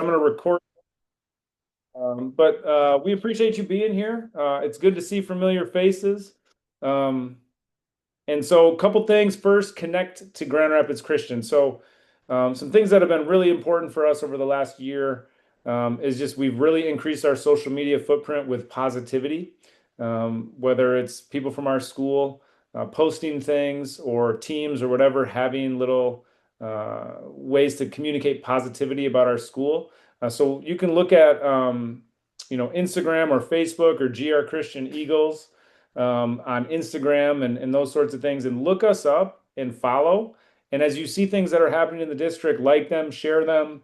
I'm going to record, but we appreciate you being here. It's good to see familiar faces. Um, and so, a couple things. First, connect to Grand Rapids Christian. Some things that have been really important for us over the last year is just we've really increased our social media footprint with positivity, whether it's people from our school posting things or teams or whatever, having little ways to communicate positivity about our school. So you can look at, Instagram or Facebook or GR Christian Eagles on Instagram and those sorts of things, and look us up and follow. And as you see things that are happening in the district, like them, share them,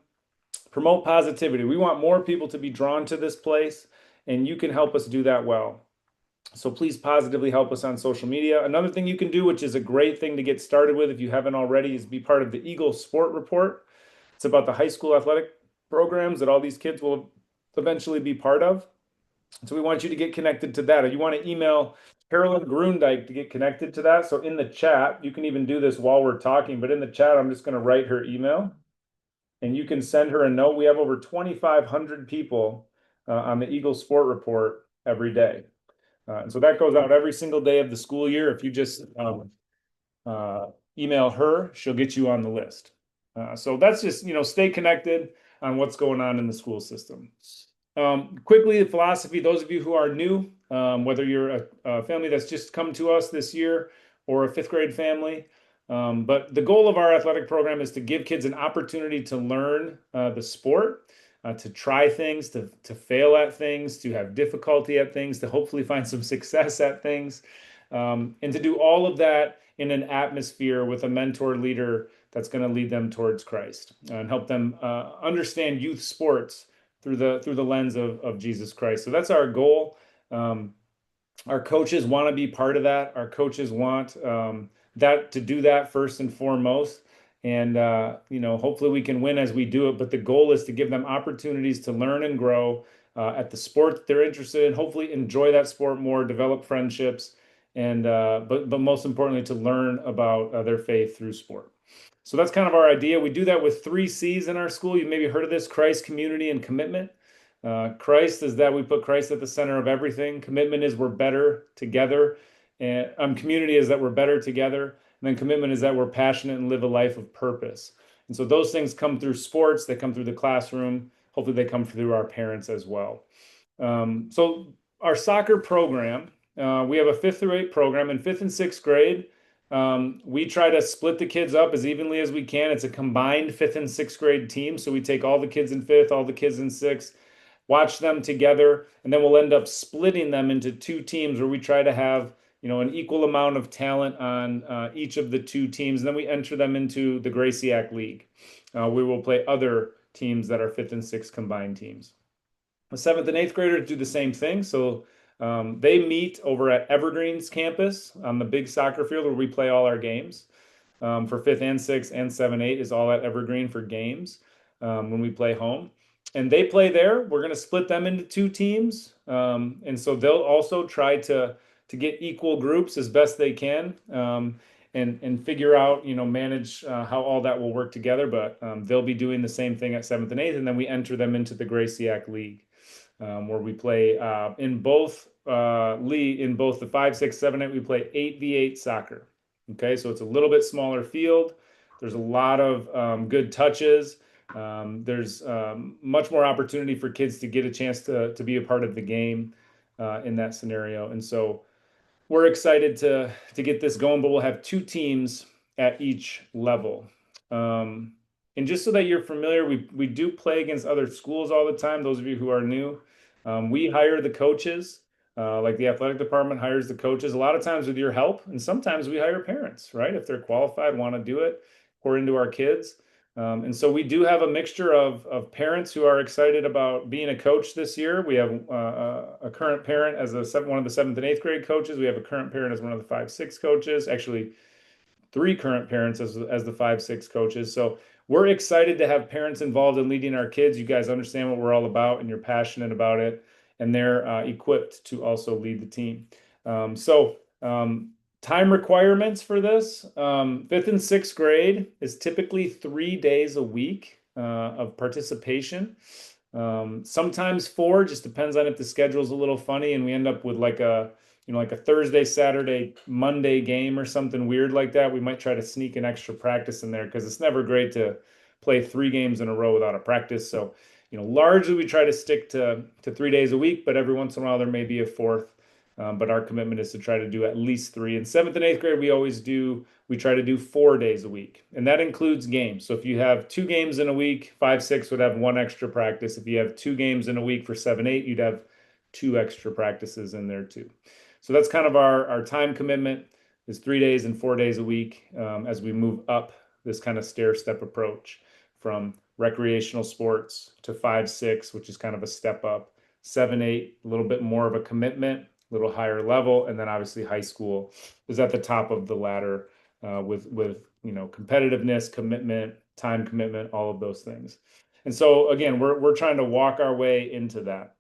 promote positivity. We want more people to be drawn to this place, and you can help us do that well. So please positively help us on social media. Another thing you can do, which is a great thing to get started with if you haven't already, is be part of the Eagle Sport Report. It's about the high school athletic programs that all these kids will eventually be part of. So we want you to get connected to that. Or you want to email Carolyn Grundyke to get connected to that. So in the chat, you can even do this while we're talking, but in the chat, I'm just going to write her email and you can send her a note. We have over 2,500 people on the Eagle Sport Report every day. And so that goes out every single day of the school year. If you just uh, email her, she'll get you on the list. So that's just, stay connected on what's going on in the school system. Quickly, the philosophy, those of you who are new, whether you're a family that's just come to us this year or a fifth grade family, but the goal of our athletic program is to give kids an opportunity to learn the sport, to try things, to fail at things, to have difficulty at things, to hopefully find some success at things, and to do all of that in an atmosphere with a mentor leader that's going to lead them towards Christ and help them understand youth sports through the lens of Jesus Christ. So that's our goal. Um, our coaches want to be part of that. Our coaches want that to do that first and foremost. And hopefully we can win as we do it. But the goal is to give them opportunities to learn and grow at the sport they're interested in. Hopefully enjoy that sport more, develop friendships, and but most importantly to learn about their faith through sport. So that's kind of our idea. We do that with 3 C's in our school. You maybe heard of this: Christ, community, and commitment. Christ is that we put Christ at the center of everything. Commitment is we're better together. And community is that we're better together. And then commitment is that we're passionate and live a life of purpose. And so those things come through sports, they come through the classroom. Hopefully, they come through our parents as well. So our soccer program, we have a fifth through eighth program. In fifth and sixth grade, we try to split the kids up as evenly as we can. It's a combined fifth and sixth grade team. So we take all the kids in fifth, all the kids in sixth, watch them together, and then we'll end up splitting them into 2 teams where we try to have, an equal amount of talent on each of the 2 teams. And then we enter them into the Graciac League. We will play other teams that are fifth and sixth combined teams. The seventh and eighth graders do the same thing. So they meet over at Evergreen's campus on the big soccer field where we play all our games. For fifth and sixth and seven, eight is all at Evergreen for games when we play home. And they play there. We're going to split them into 2 teams. And so they'll also try to get equal groups as best they can. And figure out, manage how all that will work together. But they'll be doing the same thing at seventh and eighth, and then we enter them into the Graciac League, where we play in both in both the 5, 6, 7, 8. We play 8v8 soccer. Okay, so it's a little bit smaller field. There's a lot of good touches. There's much more opportunity for kids to get a chance to be a part of the game in that scenario, and so we're excited to get this going, but we'll have 2 teams at each level. And just so that you're familiar, we do play against other schools all the time. Those of you who are new, we hire the coaches, like the athletic department hires the coaches, a lot of times with your help, and sometimes we hire parents, right? If they're qualified, want to do it, pour into our kids. And so we do have a mixture of parents who are excited about being a coach this year. We have a current parent as one of the seventh and eighth grade coaches. We have a current parent as one of the 5, 6 coaches. Actually, 3 current parents as the 5, 6 coaches. So we're excited to have parents involved in leading our kids. You guys understand what we're all about, and you're passionate about it, and they're equipped to also lead the team. Time requirements for this, fifth and sixth grade is typically 3 days a week. of participation. Sometimes four, just depends on if the schedule's a little funny and we end up with like a Thursday, Saturday, Monday game or something weird like that. We might try to sneak an extra practice in there because it's never great to play 3 games in a row without a practice. So, largely we try to stick to 3 days a week, but every once in a while there may be a fourth. But our commitment is to try to do at least three. In seventh and eighth grade, we try to do 4 days a week, and that includes games. So if you have 2 games in a week, 5, 6 would have one extra practice. If you have 2 games in a week for 7, 8, you'd have 2 extra practices in there too. So that's kind of our time commitment is 3 days and 4 days a week as we move up this kind of stair step approach from recreational sports to 5, 6, which is kind of a step up, 7, 8, a little bit more of a commitment, a little higher level, and then obviously high school is at the top of the ladder with competitiveness, commitment, time commitment, all of those things. And so again, we're trying to walk our way into that.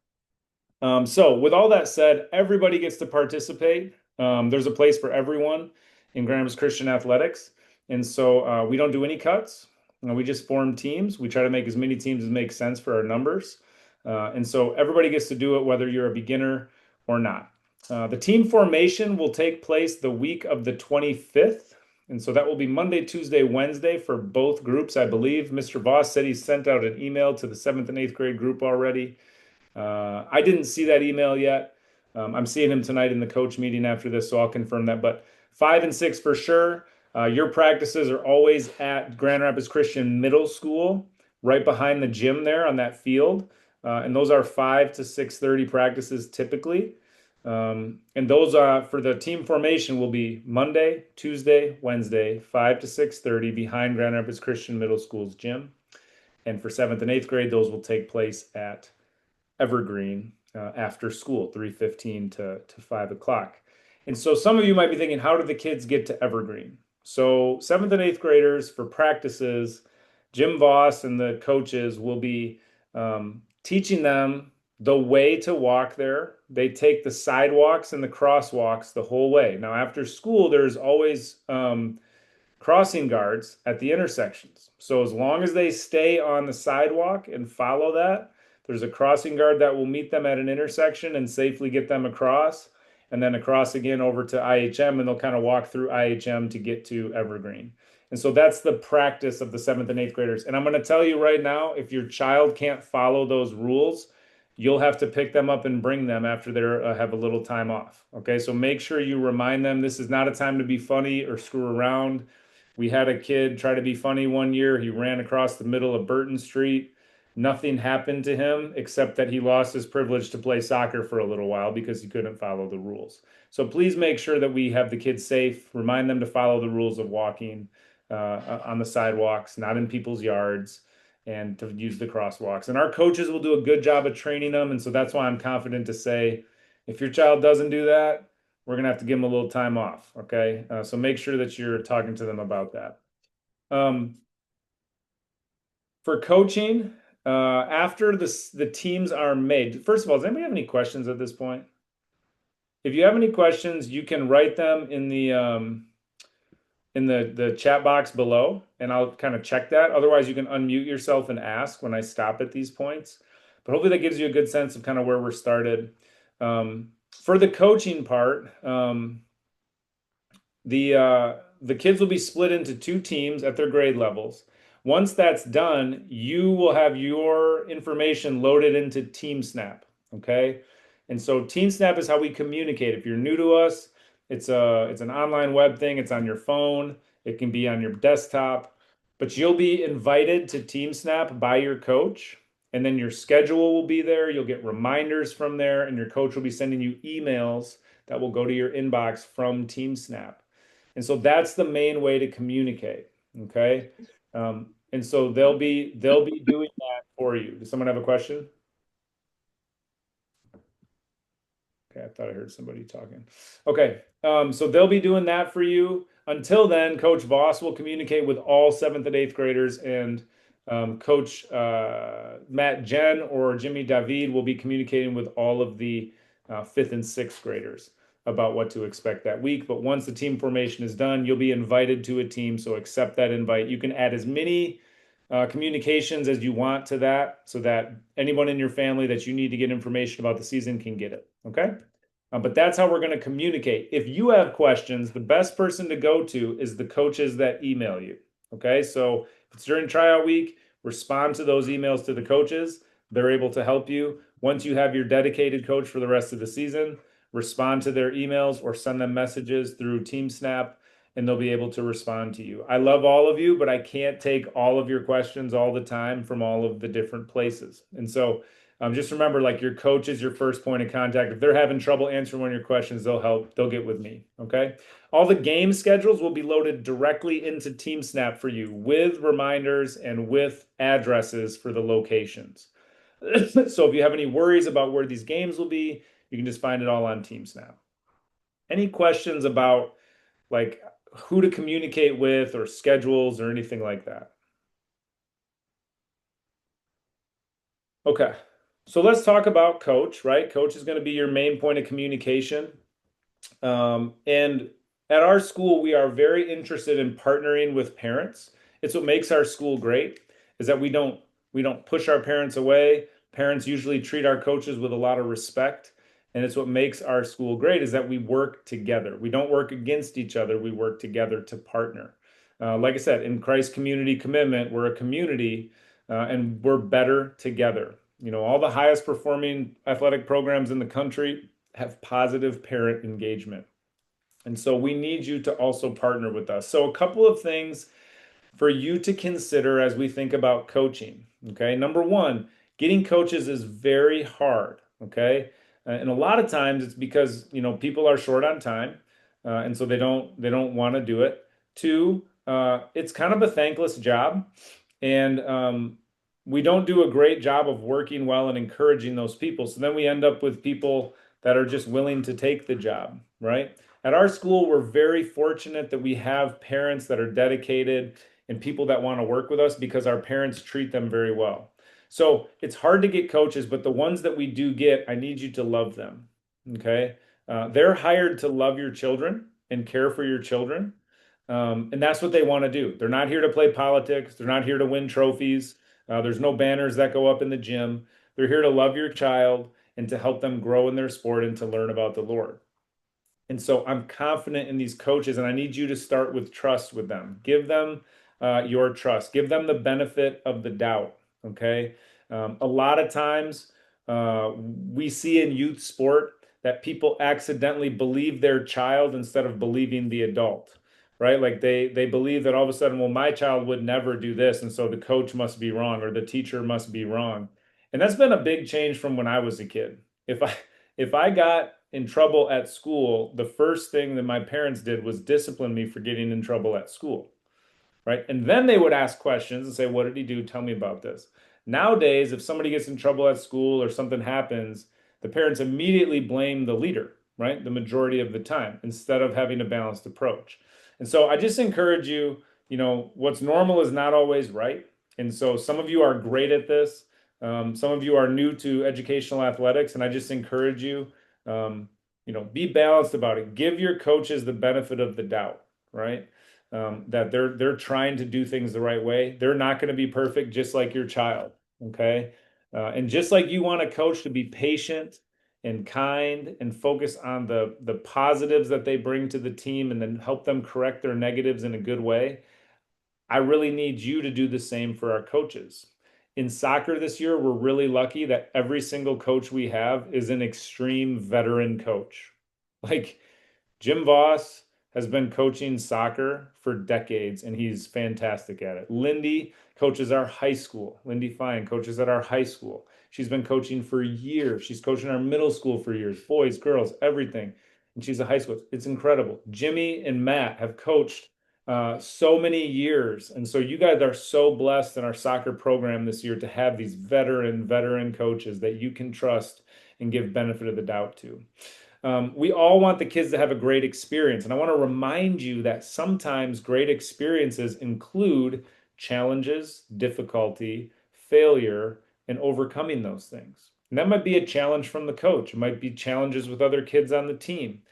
So with all that said, everybody gets to participate. There's a place for everyone in Grand Rapids Christian Athletics. And so we don't do any cuts. We just form teams. We try to make as many teams as make sense for our numbers. And so everybody gets to do it, whether you're a beginner or not. The team formation will take place the week of the 25th. And so that will be Monday, Tuesday, Wednesday for both groups, I believe. Mr. Voss said he sent out an email to the 7th and 8th grade group already. I didn't see that email yet. I'm seeing him tonight in the coach meeting after this, so I'll confirm that. But 5 and 6 for sure. Your practices are always at Grand Rapids Christian Middle School, right behind the gym there on that field. And those are 5 to 6:30 practices typically. And those for the team formation will be Monday, Tuesday, Wednesday, 5 to 6:30 behind Grand Rapids Christian Middle School's gym. And for 7th and 8th grade, those will take place at Evergreen after school, 3:15 to 5 o'clock. And so some of you might be thinking, how do the kids get to Evergreen? So 7th and 8th graders for practices, Jim Voss and the coaches will be teaching them the way to walk there. They take the sidewalks and the crosswalks the whole way. Now, after school, there's always crossing guards at the intersections. So as long as they stay on the sidewalk and follow that, there's a crossing guard that will meet them at an intersection and safely get them across, and then across again over to IHM, and they'll kind of walk through IHM to get to Evergreen. And so that's the practice of the 7th and 8th graders. And I'm going to tell you right now, if your child can't follow those rules, you'll have to pick them up and bring them after they have a little time off. Okay, so make sure you remind them this is not a time to be funny or screw around. We had a kid try to be funny one year. He ran across the middle of Burton Street. Nothing happened to him except that he lost his privilege to play soccer for a little while because he couldn't follow the rules. So please make sure that we have the kids safe. Remind them to follow the rules of walking on the sidewalks, not in people's yards, and to use the crosswalks. And our coaches will do a good job of training them. And so that's why I'm confident to say, if your child doesn't do that, we're going to have to give them a little time off. Okay. So make sure that you're talking to them about that. For coaching, after the teams are made, first of all, does anybody have any questions at this point? If you have any questions, you can write them in the chat box below, and I'll kind of check that. Otherwise, you can unmute yourself and ask when I stop at these points. But hopefully that gives you a good sense of kind of where we're started. For the coaching part, the kids will be split into 2 teams at their grade levels. Once that's done, you will have your information loaded into TeamSnap, okay? And so TeamSnap is how we communicate. If you're new to us, it's an online web thing. It's on your phone. It can be on your desktop, but you'll be invited to TeamSnap by your coach, and then your schedule will be there. You'll get reminders from there, and your coach will be sending you emails that will go to your inbox from TeamSnap. And so that's the main way to communicate, okay? And so they'll be doing that for you. Does someone have a question? Okay, I thought I heard somebody talking. Okay, so they'll be doing that for you. Until then, Coach Voss will communicate with all 7th and 8th graders, and Coach Matt Jen or Jimmy David will be communicating with all of the 5th and 6th graders about what to expect that week. But once the team formation is done, you'll be invited to a team, so accept that invite. You can add as many communications as you want to that so that anyone in your family that you need to get information about the season can get it. Okay. But that's how we're going to communicate. If you have questions, the best person to go to is the coaches that email you. Okay. So if it's during tryout week, respond to those emails to the coaches. They're able to help you. Once you have your dedicated coach for the rest of the season, respond to their emails or send them messages through TeamSnap and they'll be able to respond to you. I love all of you, but I can't take all of your questions all the time from all of the different places. And so just remember, like your coach is your first point of contact. If they're having trouble answering one of your questions, they'll help. They'll get with me. Okay. All the game schedules will be loaded directly into TeamSnap for you with reminders and with addresses for the locations. So if you have any worries about where these games will be, you can just find it all on TeamSnap. Any questions about like who to communicate with or schedules or anything like that? Okay. So let's talk about coach, right? Coach is going to be your main point of communication. And at our school, we are very interested in partnering with parents. It's what makes our school great, is that we don't push our parents away. Parents usually treat our coaches with a lot of respect. And it's what makes our school great is that we work together. We don't work against each other. We work together to partner. Like I said, in Christ Community Commitment, we're a community and we're better together. All the highest performing athletic programs in the country have positive parent engagement. And so we need you to also partner with us. So, a couple of things for you to consider as we think about coaching. Okay. Number one, getting coaches is very hard. Okay. And a lot of times it's because, people are short on time. And so they don't want to do it. Two, it's kind of a thankless job. And we don't do a great job of working well and encouraging those people. So then we end up with people that are just willing to take the job, right? At our school, we're very fortunate that we have parents that are dedicated and people that want to work with us because our parents treat them very well. So it's hard to get coaches, but the ones that we do get, I need you to love them. Okay. They're hired to love your children and care for your children. And that's what they want to do. They're not here to play politics. They're not here to win trophies. There's no banners that go up in the gym. They're here to love your child and to help them grow in their sport and to learn about the Lord. And so I'm confident in these coaches, and I need you to start with trust with them. Give them your trust. Give them the benefit of the doubt. Okay. A lot of times we see in youth sport that people accidentally believe their child instead of believing the adult, right? Like they believe that all of a sudden, well, my child would never do this, and so the coach must be wrong or the teacher must be wrong. And that's been a big change from when I was a kid. If I got in trouble at school, the first thing that my parents did was discipline me for getting in trouble at school, right? And then they would ask questions and say, "What did he do? Tell me about this." Nowadays, if somebody gets in trouble at school or something happens, the parents immediately blame the leader, right? The majority of the time, instead of having a balanced approach. And so I just encourage you, what's normal is not always right. And so some of you are great at this. Some of you are new to educational athletics, and I just encourage you, be balanced about it. Give your coaches the benefit of the doubt, right? That they're trying to do things the right way. They're not going to be perfect, just like your child, okay? And just like you want a coach to be patient and kind and focus on the positives that they bring to the team and then help them correct their negatives in a good way, I really need you to do the same for our coaches. In soccer this year, we're really lucky that every single coach we have is an extreme veteran coach. Like Jim Voss has been coaching soccer for decades and he's fantastic at it. Lindy coaches our high school. Lindy Fine coaches at our high school. She's been coaching for years. She's coaching our middle school for years, boys, girls, everything. And she's a high school. It's incredible. Jimmy and Matt have coached so many years. And so you guys are so blessed in our soccer program this year to have these veteran coaches that you can trust and give benefit of the doubt to. We all want the kids to have a great experience. And I want to remind you that sometimes great experiences include challenges, difficulty, failure, and overcoming those things. And that might be a challenge from the coach. It might be challenges with other kids on the team.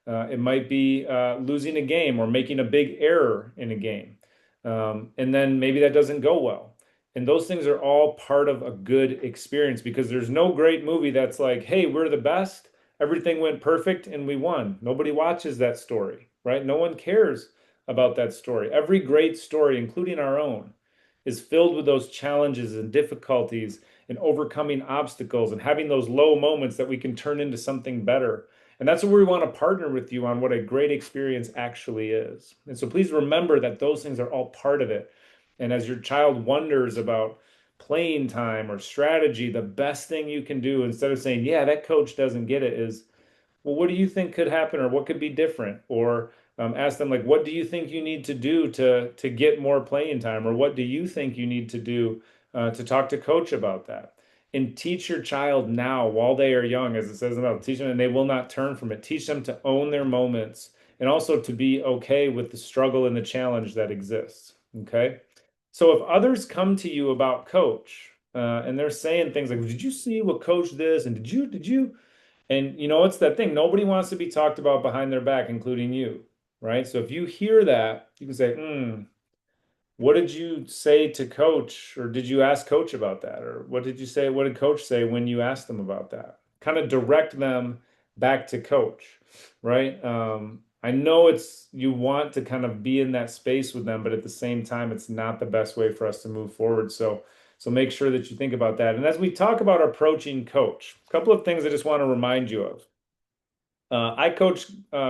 It might be losing a game or making a big error in a game. And then maybe that doesn't go well. And those things are all part of a good experience because there's no great movie that's like, hey, we're the best. Everything went perfect and we won. Nobody watches that story, right? No one cares about that story. Every great story, including our own, is filled with those challenges and difficulties and overcoming obstacles and having those low moments that we can turn into something better. And that's where we want to partner with you on what a great experience actually is. And so please remember that those things are all part of it. And as your child wonders about playing time or strategy, the best thing you can do instead of saying, yeah, that coach doesn't get it, is, well, what do you think could happen or what could be different? Or ask them, like, what do you think you need to do to get more playing time? Or what do you think you need to do to talk to coach about that? And teach your child now while they are young, as it says about teach them, and they will not turn from it. Teach them to own their moments and also to be okay with the struggle and the challenge that exists. Okay. So if others come to you about coach and they're saying things like, did you see what coach this? And did you? And it's that thing. Nobody wants to be talked about behind their back, including you, right? So if you hear that, you can say, what did you say to coach? Or did you ask coach about that? Or what did you say? What did coach say when you asked them about that? Kind of direct them back to coach, right? I know you want to kind of be in that space with them, but at the same time, it's not the best way for us to move forward. So make sure that you think about that. And as we talk about approaching coach, a couple of things I just want to remind you of. I coach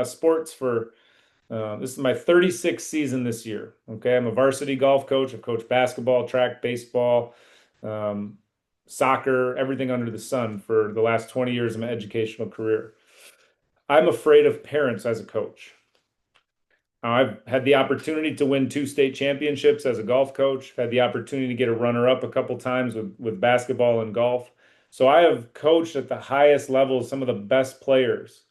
sports for this is my 36th season this year. Okay, I'm a varsity golf coach. I've coached basketball, track, baseball, um, soccer, everything under the sun for the last 20 years of my educational career. I'm afraid of parents as a coach. I've had the opportunity to win two state championships as a golf coach, had the opportunity to get a runner-up a couple times with basketball and golf. So I have coached at the highest levels some of the best players.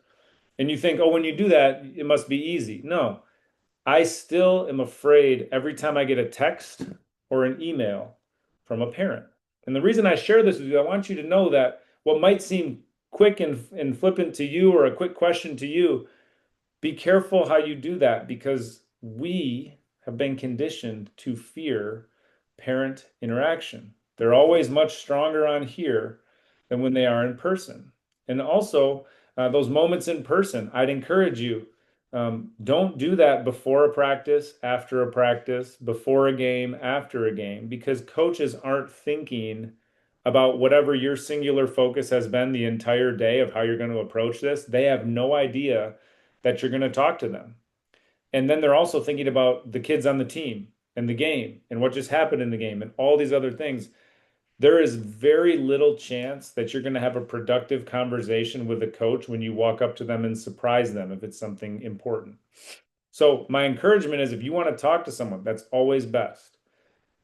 And you think, oh, when you do that, it must be easy. No, I still am afraid every time I get a text or an email from a parent. And the reason I share this with you, I want you to know that what might seem quick and flippant to you or a quick question to you, be careful how you do that because we have been conditioned to fear parent interaction. They're always much stronger on here than when they are in person. And also, those moments in person, I'd encourage you, don't do that before a practice, after a practice, before a game, after a game, because coaches aren't thinking about whatever your singular focus has been the entire day of how you're going to approach this. They have no idea that you're going to talk to them. And then they're also thinking about the kids on the team and the game and what just happened in the game and all these other things. There is very little chance that you're going to have a productive conversation with a coach when you walk up to them and surprise them if it's something important. So, my encouragement is if you want to talk to someone, that's always best.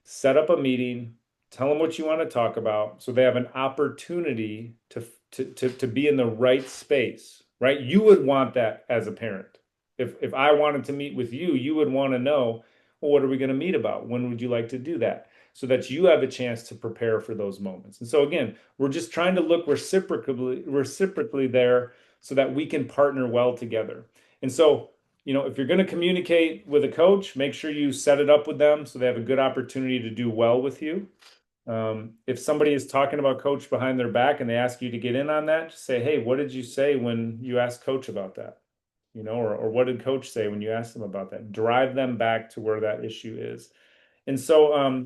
Set up a meeting, tell them what you want to talk about so they have an opportunity to be in the right space, right? You would want that as a parent. If I wanted to meet with you, you would want to know, well, what are we going to meet about? When would you like to do that? So that you have a chance to prepare for those moments. And so again, we're just trying to look reciprocally there so that we can partner well together. And so, if you're going to communicate with a coach, make sure you set it up with them so they have a good opportunity to do well with you. If somebody is talking about coach behind their back and they ask you to get in on that, just say, hey, what did you say when you asked coach about that? Or what did coach say when you asked them about that? Drive them back to where that issue is. And so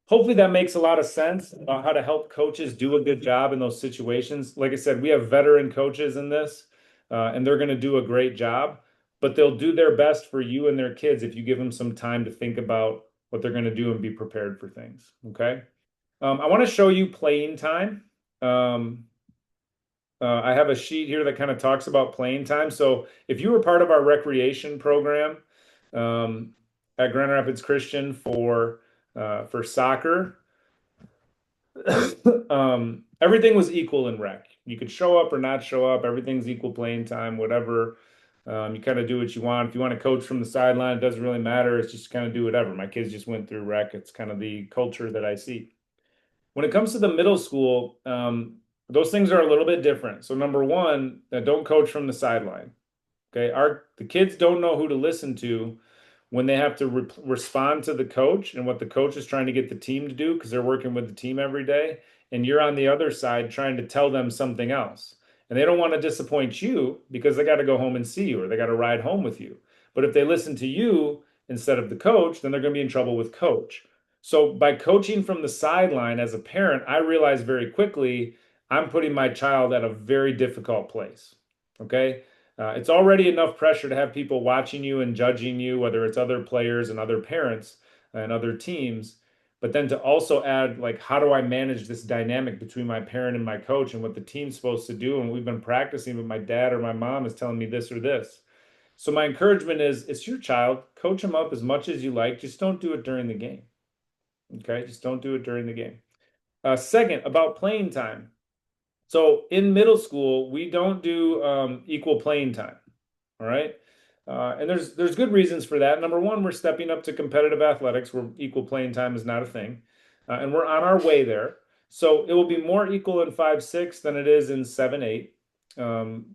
hopefully that makes a lot of sense about how to help coaches do a good job in those situations. Like I said, we have veteran coaches in this, and they're going to do a great job, but they'll do their best for you and their kids if you give them some time to think about what they're going to do and be prepared for things. Okay. I want to show you playing time. Um, I have a sheet here that kind of talks about playing time. So if you were part of our recreation program um, at Grand Rapids Christian for soccer, everything was equal in rec. You could show up or not show up. Everything's equal playing time, whatever. You kind of do what you want. If you want to coach from the sideline, it doesn't really matter. It's just kind of do whatever. My kids just went through rec. It's kind of the culture that I see. When it comes to the middle school, those things are a little bit different. So number one, don't coach from the sideline. Okay, the kids don't know who to listen to when they have to respond to the coach and what the coach is trying to get the team to do because they're working with the team every day, and you're on the other side trying to tell them something else. And they don't want to disappoint you because they got to go home and see you or they got to ride home with you. But if they listen to you instead of the coach, then they're going to be in trouble with coach. So by coaching from the sideline as a parent, I realized very quickly I'm putting my child at a very difficult place. Okay. It's already enough pressure to have people watching you and judging you, whether it's other players and other parents and other teams. But then to also add, like, how do I manage this dynamic between my parent and my coach and what the team's supposed to do? And we've been practicing, but my dad or my mom is telling me this or this. So my encouragement is it's your child. Coach them up as much as you like. Just don't do it during the game. Okay. Just don't do it during the game. Second, about playing time. So in middle school, we don't do equal playing time. All right. And there's good reasons for that. Number one, we're stepping up to competitive athletics where equal playing time is not a thing. And we're on our way there. So it will be more equal in 5-6 than it is in 7-8 um,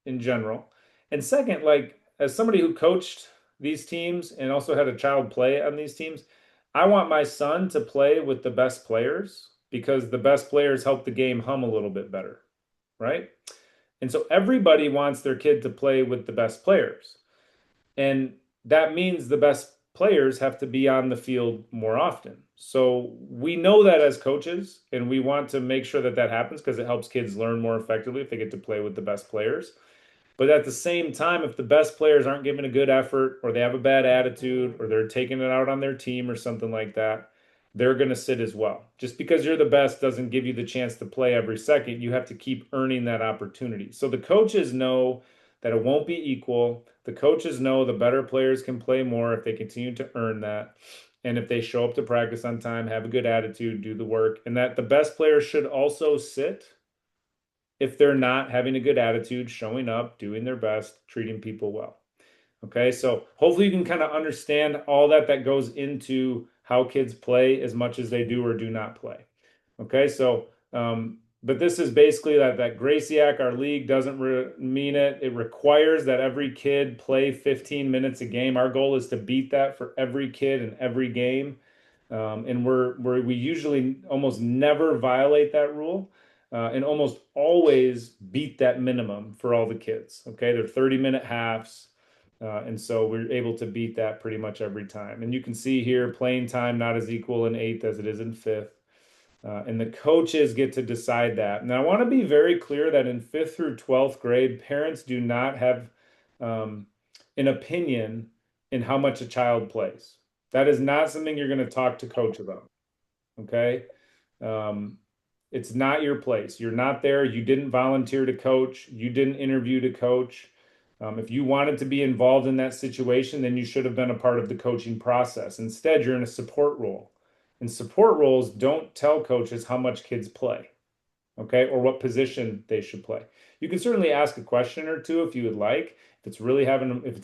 in general. And second, like as somebody who coached these teams and also had a child play on these teams, I want my son to play with the best players because the best players help the game hum a little bit better, right? And so everybody wants their kid to play with the best players. And that means the best players have to be on the field more often. So we know that as coaches, and we want to make sure that that happens because it helps kids learn more effectively if they get to play with the best players. But at the same time, if the best players aren't giving a good effort or they have a bad attitude or they're taking it out on their team or something like that, they're going to sit as well. Just because you're the best doesn't give you the chance to play every second. You have to keep earning that opportunity. So the coaches know that it won't be equal. The coaches know the better players can play more if they continue to earn that. And if they show up to practice on time, have a good attitude, do the work, and that the best players should also sit if they're not having a good attitude, showing up, doing their best, treating people well. Okay, so hopefully you can kind of understand all that goes into how kids play as much as they do or do not play. Okay, so but this is basically that Graciac, our league, doesn't mean it. It requires that every kid play 15 minutes a game. Our goal is to beat that for every kid in every game. And we usually almost never violate that rule and almost always beat that minimum for all the kids. Okay, they're 30-minute halves. And so we're able to beat that pretty much every time. And you can see here playing time not as equal in eighth as it is in fifth. And the coaches get to decide that. Now, I want to be very clear that in fifth through 12th grade, parents do not have an opinion in how much a child plays. That is not something you're going to talk to coach about. Okay. Um, it's not your place. You're not there. You didn't volunteer to coach. You didn't interview to coach. If you wanted to be involved in that situation, then you should have been a part of the coaching process. Instead, you're in a support role. And support roles don't tell coaches how much kids play, okay, or what position they should play. You can certainly ask a question or two if you would like. If it's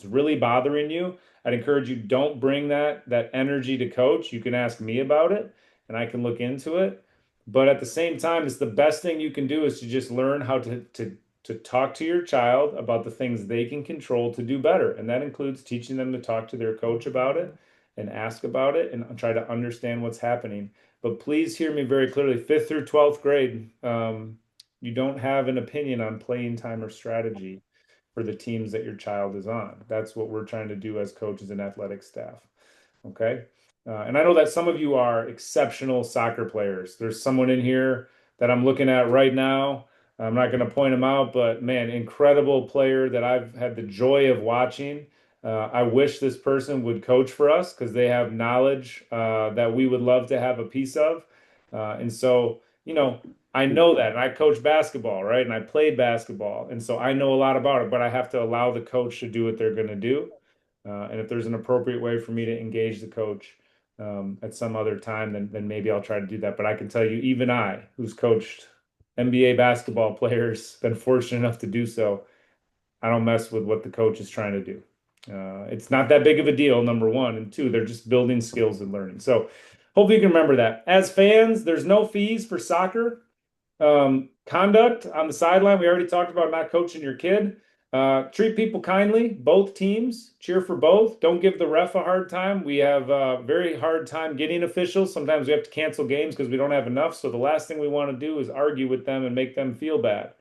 really bothering you, I'd encourage you don't bring that energy to coach. You can ask me about it and I can look into it. But at the same time, it's the best thing you can do is to just learn how to talk to your child about the things they can control to do better. And that includes teaching them to talk to their coach about it and ask about it and try to understand what's happening. But please hear me very clearly. Fifth through 12th grade, you don't have an opinion on playing time or strategy for the teams that your child is on. That's what we're trying to do as coaches and athletic staff. Okay. And I know that some of you are exceptional soccer players. There's someone in here that I'm looking at right now. I'm not going to point him out, but man, incredible player that I've had the joy of watching. I wish this person would coach for us because they have knowledge that we would love to have a piece of. And so, I know that. And I coach basketball, right? And I played basketball. And so I know a lot about it, but I have to allow the coach to do what they're going to do. And if there's an appropriate way for me to engage the coach at some other time, then maybe I'll try to do that. But I can tell you, even I, who's coached NBA basketball players, been fortunate enough to do so, I don't mess with what the coach is trying to do. It's not that big of a deal, number one. And two, they're just building skills and learning. So hopefully you can remember that. As fans, there's no fees for soccer. Conduct on the sideline, we already talked about not coaching your kid. Treat people kindly, both teams. Cheer for both. Don't give the ref a hard time. We have a very hard time getting officials. Sometimes we have to cancel games because we don't have enough. So the last thing we want to do is argue with them and make them feel bad,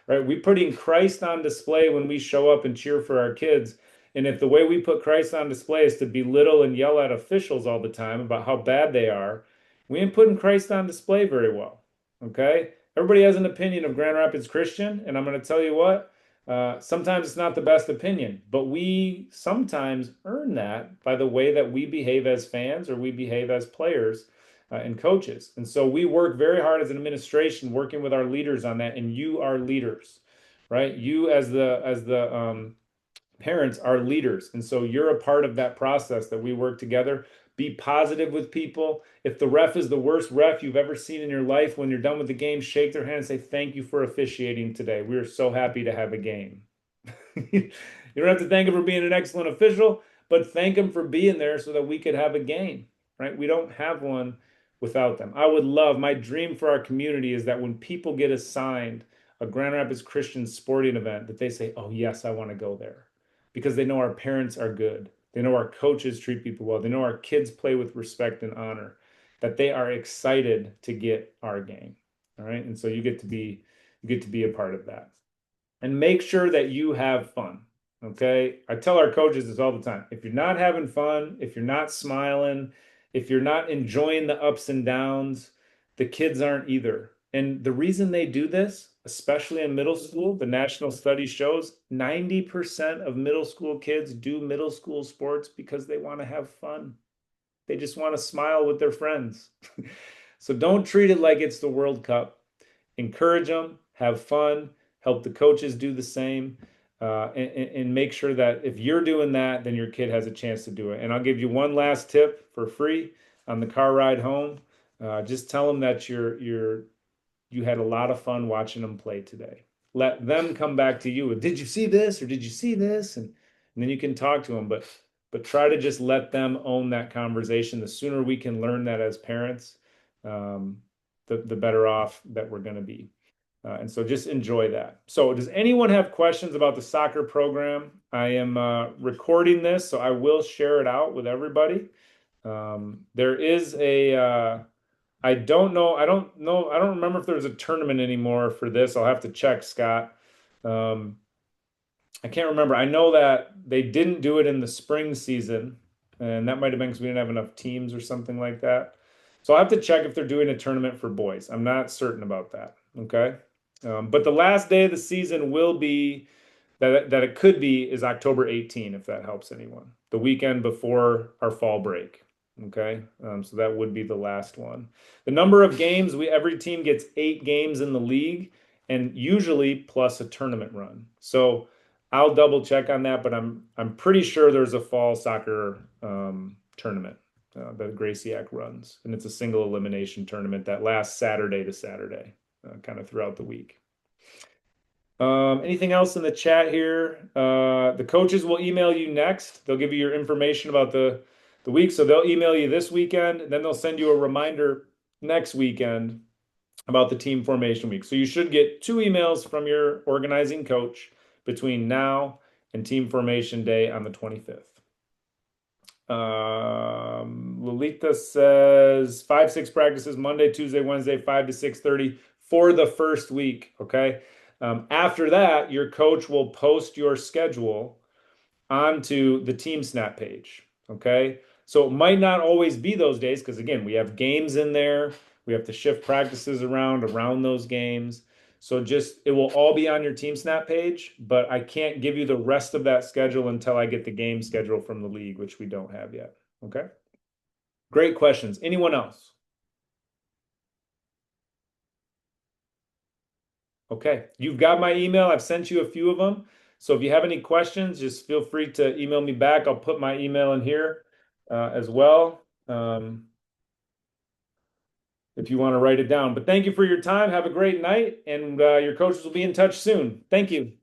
right? We putting Christ on display when we show up and cheer for our kids. And if the way we put Christ on display is to belittle and yell at officials all the time about how bad they are, we ain't putting Christ on display very well. Okay? Everybody has an opinion of Grand Rapids Christian, and I'm going to tell you what. Sometimes it's not the best opinion, but we sometimes earn that by the way that we behave as fans or we behave as players and coaches. And so we work very hard as an administration, working with our leaders on that. And you are leaders, right? You as the parents are leaders, and so you're a part of that process that we work together. Be positive with people. If the ref is the worst ref you've ever seen in your life, when you're done with the game, shake their hand and say, "Thank you for officiating today. We are so happy to have a game." You don't have to thank him for being an excellent official, but thank him for being there so that we could have a game, right? We don't have one without them. I would love, my dream for our community is that when people get assigned a Grand Rapids Christian sporting event, that they say, "Oh, yes, I want to go there," because they know our parents are good. They know our coaches treat people well. They know our kids play with respect and honor, that they are excited to get our game. All right. And so you get to be a part of that, and make sure that you have fun. Okay. I tell our coaches this all the time. If you're not having fun, if you're not smiling, if you're not enjoying the ups and downs, the kids aren't either. And the reason they do this, especially in middle school, the national study shows 90% of middle school kids do middle school sports because they want to have fun. They just want to smile with their friends. So don't treat it like it's the World Cup. Encourage them, have fun, help the coaches do the same, and make sure that if you're doing that, then your kid has a chance to do it. And I'll give you one last tip for free on the car ride home. Just tell them that you had a lot of fun watching them play today. Let them come back to you with, "Did you see this?" or "Did you see this?" And then you can talk to them. But try to just let them own that conversation. The sooner we can learn that as parents, um, the better off that we're going to be. And so just enjoy that. So, does anyone have questions about the soccer program? I am recording this, so I will share it out with everybody. There is I don't know, I don't remember if there's a tournament anymore for this. I'll have to check, Scott. Um, I can't remember. I know that they didn't do it in the spring season, and that might have been because we didn't have enough teams or something like that. So I'll have to check if they're doing a tournament for boys. I'm not certain about that. Okay. But the last day of the season will be that it could be is October 18, if that helps anyone. The weekend before our fall break. Okay. So that would be the last one. The number of games, every team gets 8 games in the league, and usually plus a tournament run. So I'll double check on that, but I'm pretty sure there's a fall soccer tournament that Graciac runs, and it's a single elimination tournament that lasts Saturday to Saturday, kind of throughout the week. Anything else in the chat here? The coaches will email you next. They'll give you your information about the week, so they'll email you this weekend, and then they'll send you a reminder next weekend about the team formation week. So you should get 2 emails from your organizing coach between now and team formation day on the 25th. Lolita says 5-6 practices Monday, Tuesday, Wednesday, 5 to 6:30 for the first week. Okay. After that, your coach will post your schedule onto the Team Snap page. Okay. So it might not always be those days because, again, we have games in there. We have to shift practices around those games. So it will all be on your Team Snap page, but I can't give you the rest of that schedule until I get the game schedule from the league, which we don't have yet. Okay. Great questions. Anyone else? Okay. You've got my email. I've sent you a few of them. So if you have any questions, just feel free to email me back. I'll put my email in here as well, if you want to write it down. But thank you for your time. Have a great night, and your coaches will be in touch soon. Thank you.